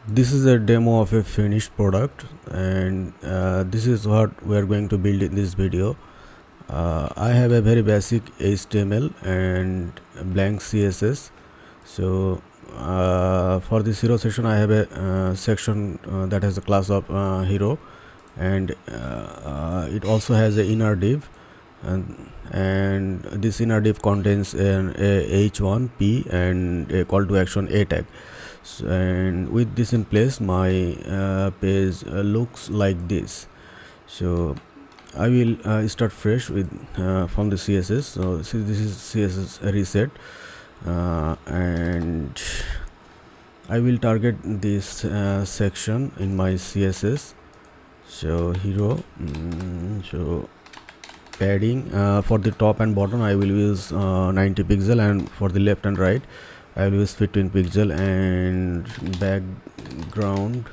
This is a demo of a finished product, and this is what we are going to build in this video. I have a very basic HTML and blank CSS. So for this hero section, I have a section that has a class of hero, and it also has an inner div, and this inner div contains a h1p and a call to action a tag. So, and with this in place, my page looks like this. So I will start fresh with from the CSS. So see, this is CSS reset, and I will target this section in my CSS. So hero, so padding for the top and bottom I will use 90 pixel, and for the left and right I will use 15 pixel, and background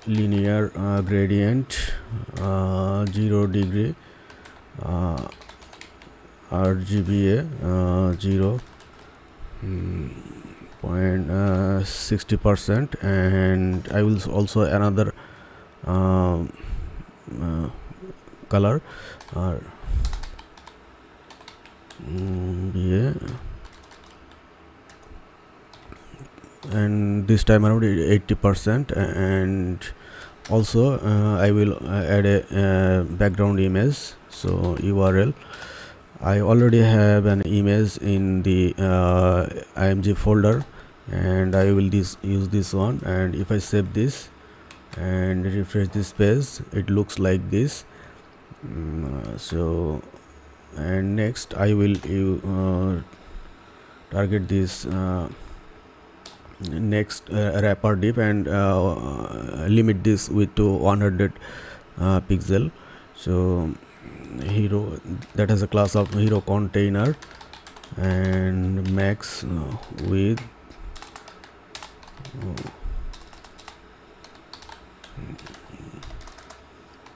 linear gradient 0 degree RGBA 0 .60%, and I will also another color yeah, and this time around 80%, and also I will add a background image. So URL, I already have an image in the img folder, and I will use this one, and if I save this and refresh this page, it looks like this. So and next I will target this next wrapper div, and limit this width to 100 pixel. So hero, that has a class of hero container, and max width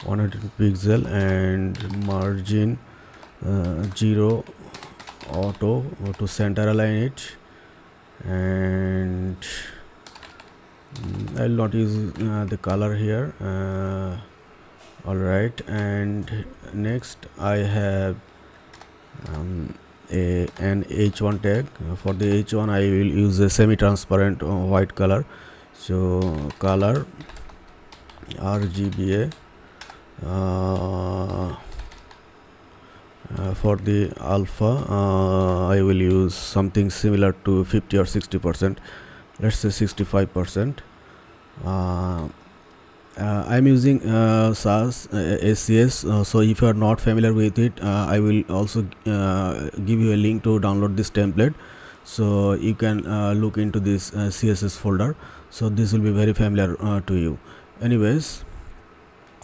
100 pixel, and margin 0 auto to center align it, and I'll not use the color here. Alright, and next I have an h1 tag. For the h1 I will use a semi-transparent white color. So color RGBA for the alpha I will use something similar to 50 or 60%, let's say 65%. I'm using SAS SCS, so if you are not familiar with it, I will also give you a link to download this template, so you can look into this CSS folder. So this will be very familiar to you. Anyways,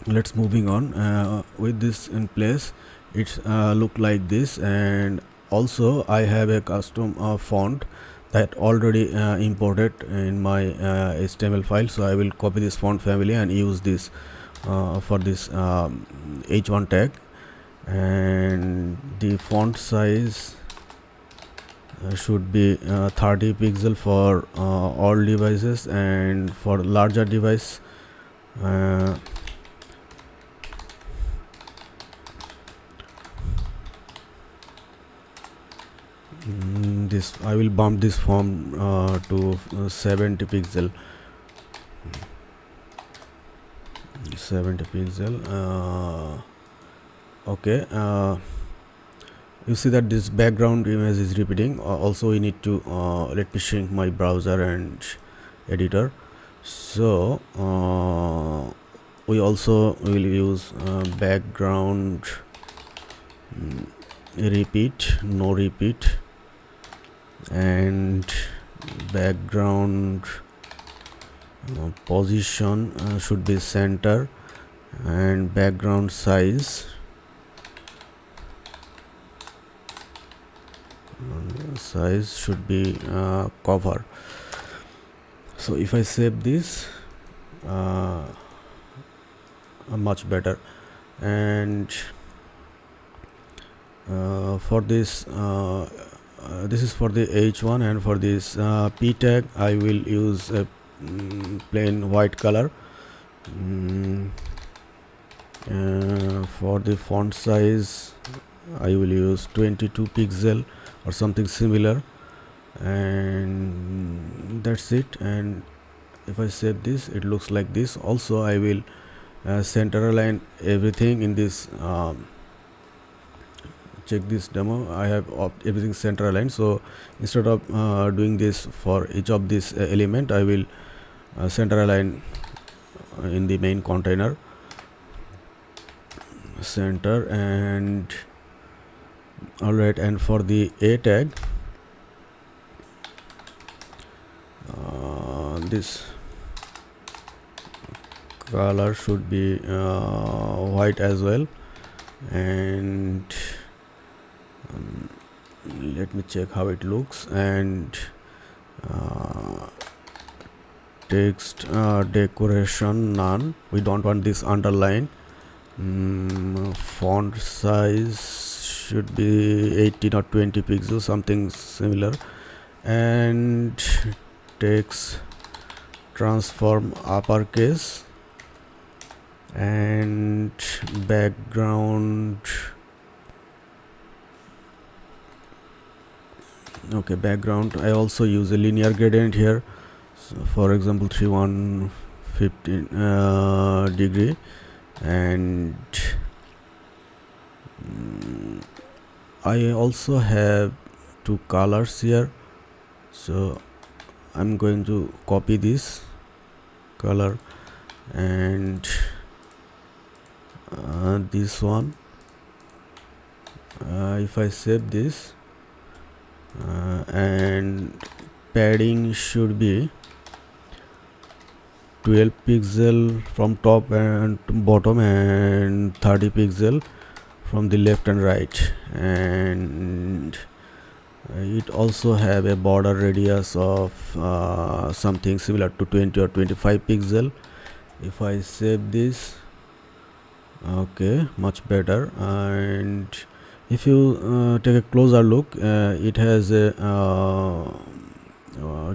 let's moving on. With this in place, it's look like this, and also I have a custom font that already imported in my HTML file. So I will copy this font family and use this for this h1 tag, and the font size should be 30 pixel for all devices, and for larger device this I will bump this font to 70 pixel. 70 pixel. Okay, you see that this background image is repeating. Also we need to let me shrink my browser and editor. So we also will use background repeat, no repeat, and background position should be center, and background size should be cover. So if I save this, much better. And for this this is for the h1, and for this p tag I will use a plain white color. For the font size I will use 22 pixel or something similar, and that's it. And if I save this, it looks like this. Also I will center align everything in this. Check this demo, I have everything center aligned. So instead of doing this for each of this element, I will center align in the main container center. And alright, and for the a tag, this color should be white as well. And let me check how it looks. And text decoration none, we don't want this underline. Font size should be 18 or 20 pixels, something similar. And text transform uppercase. And background, okay, background I also use a linear gradient here. So for example 3115 degree. And I also have two colors here, so I'm going to copy this color. And this one, if I save this, and padding should be 12 pixel from top and bottom, and 30 pixel from the left and right. And it also have a border radius of something similar to 20 or 25 pixel. If I save this, okay, much better. And if you take a closer look, it has a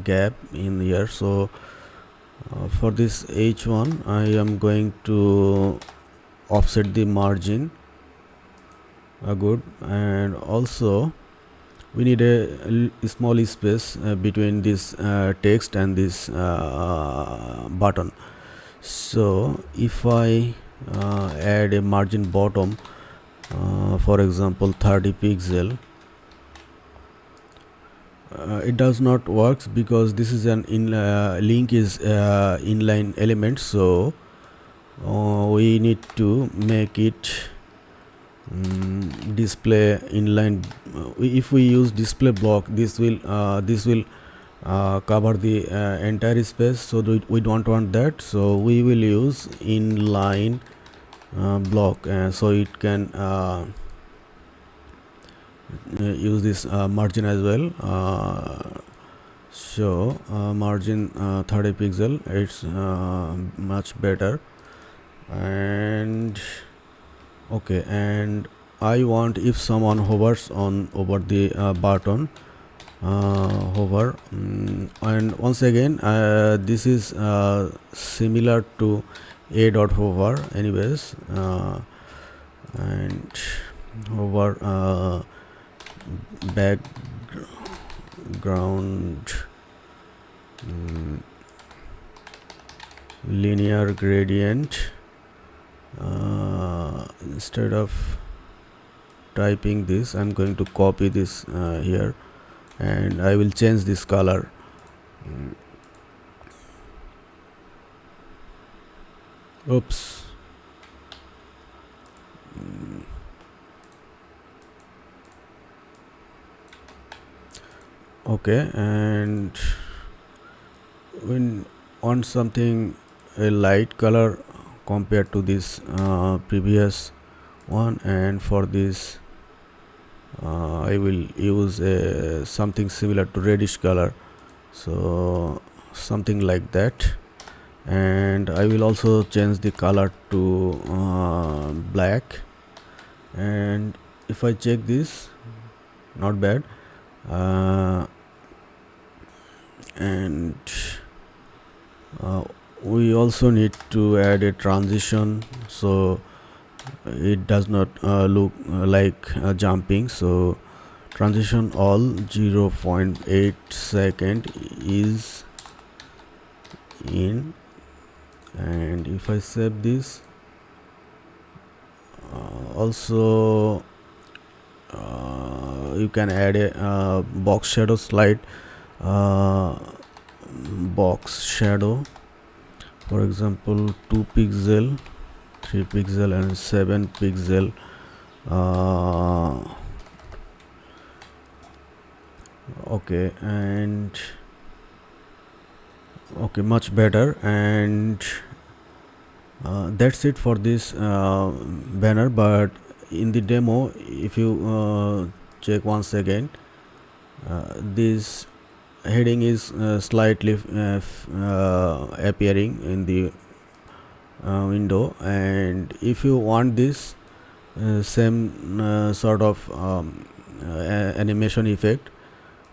gap in here. So for this h1 I am going to offset the margin good. And also we need a small space between this text and this button. So if I add a margin bottom, for example 30 pixel, it does not works because this is an link is inline element. So we need to make it display inline. If we use display block, this will cover the entire space, so we don't want that. So we will use inline block, so it can use this margin as well. So margin 30 pixel, it's much better. And okay, and I want if someone hovers on over the button, hover, and once again this is similar to a dot hover anyways. And hover background linear gradient. Instead of typing this, I'm going to copy this here, and I will change this color. Oops. Okay, and when on something a light color compared to this previous one, and for this I will use something similar to reddish color, so something like that. And I will also change the color to black. And if I check this, not bad. and we also need to add a transition so it does not look like jumping. So transition all 0.8 second is in, and if I save this, also you can add a box shadow slide, box shadow, for example 2 pixel, 3 pixel and 7 pixel. Okay, and okay, much better. And that's it for this banner. But in the demo, if you check once again, this heading is slightly appearing in the window, and if you want this same sort of animation effect,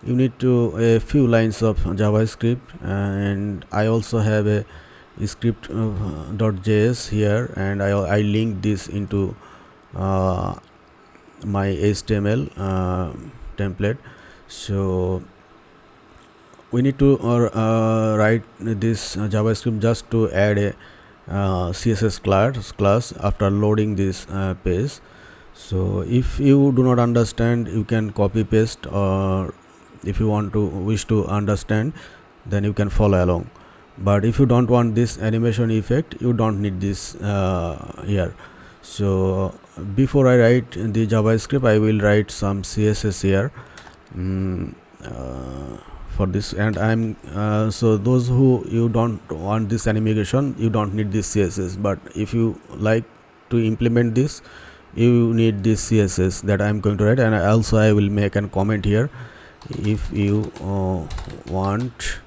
you need to a few lines of JavaScript, and I also have a script.js here, and I linked this into my HTML template. So we need to write this JavaScript just to add a CSS class after loading this page. So if you do not understand, you can copy paste, or if you wish to understand, then you can follow along. But if you don't want this animation effect, you don't need this here. So before I write the JavaScript, I will write some CSS here for this, and I'm so those who you don't want this animation, you don't need this CSS, but if you like to implement this, you need this CSS that I'm going to write. And also I will make a comment here, if you want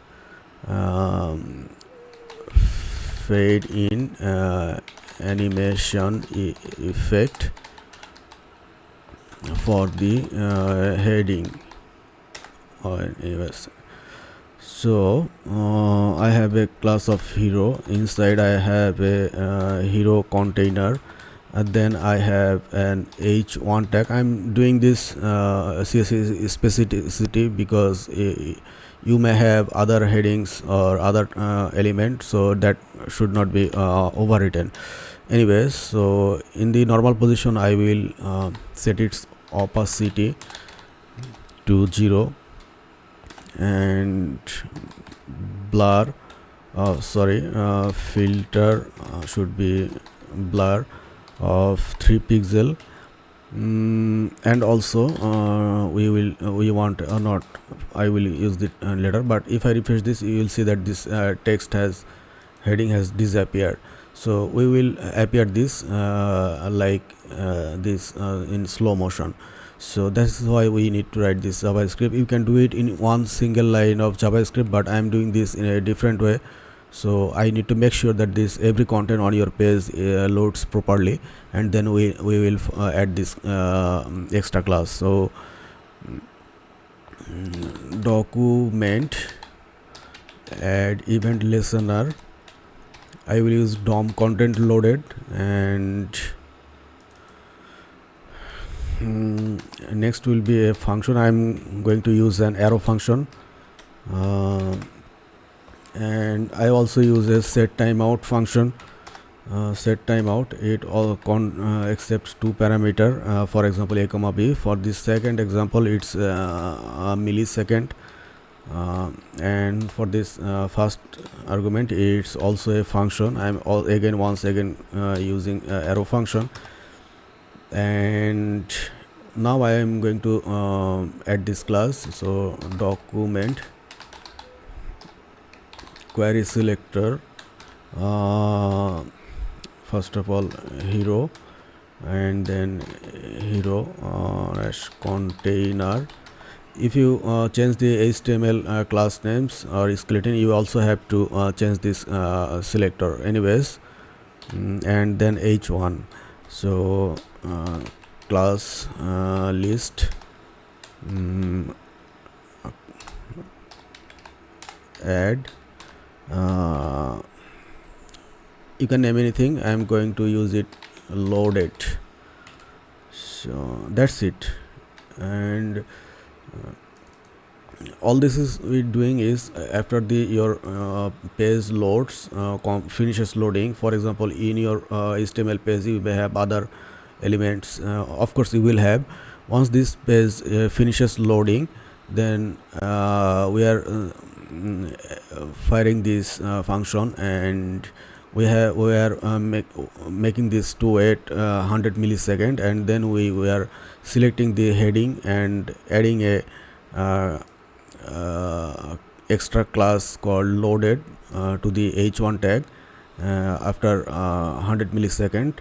fade in animation effect for the heading or anyways. So I have a class of hero. Inside I have a hero container, and then I have an h1 tag. I'm doing this CSS specificity because you may have other headings or other elements, so that should not be overwritten. Anyways, so in the normal position I will set its opacity to 0, and blur filter should be blur of 3 pixel. And also we want or not, I will use it later, but if I refresh this, you will see that this text has heading has disappeared. So we will appear this like this in slow motion. So that's why we need to write this JavaScript. You can do it in one single line of JavaScript, but I am doing this in a different way. So I need to make sure that this every content on your page loads properly, and then we will add this extra class. So document add event listener, I will use DOM content loaded, and next will be a function. I'm going to use an arrow function, and I also use a set timeout function. Set timeout, it all accepts 2 parameter, for example a comma b. For this second example, it's a millisecond, and for this first argument, it's also a function. I'm once again using arrow function. And now I am going to add this class. So document query selector, first of all hero, and then hero container. If you change the HTML class names or skeleton, you also have to change this selector anyways. And then h1. So class list add, you can name anything. I am going to use it loaded. So that's it. And all this is we doing is after the your page loads, finishes loading. For example, in your HTML page you may have other elements, of course you will have. Once this page finishes loading, then we are firing this function, and we are making this to wait 100 millisecond, and then we are selecting the heading and adding a extra class called loaded to the h1 tag after 100 millisecond,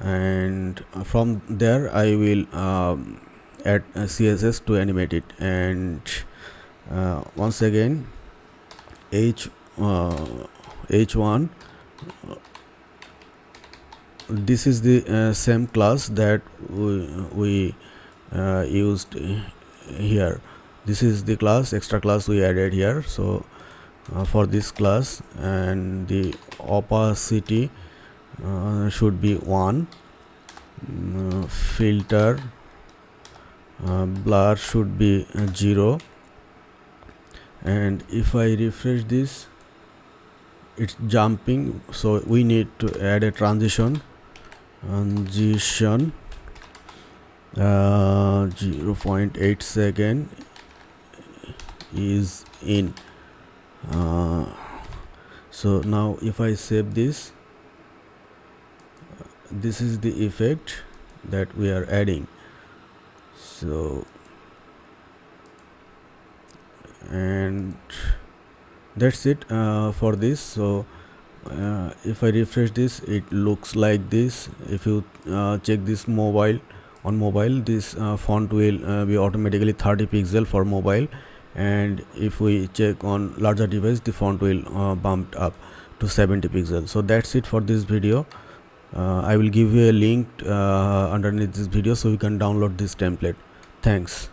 and from there I will add CSS to animate it. And once again, h1, this is the same class that we used here. This is the class, extra class we added here. So for this class, and the opacity should be 1, filter blur should be 0, and if I refresh this, it's jumping, so we need to add a transition 0.8 second is in. So now if I save this, this is the effect that we are adding. So, and that's it for this. So if I refresh this, it looks like this. If you check this on mobile, this font will be automatically 30 pixel for mobile, and if we check on larger device, the font will bump up to 70 pixels. So that's it for this video. I will give you a link underneath this video so you can download this template. Thanks.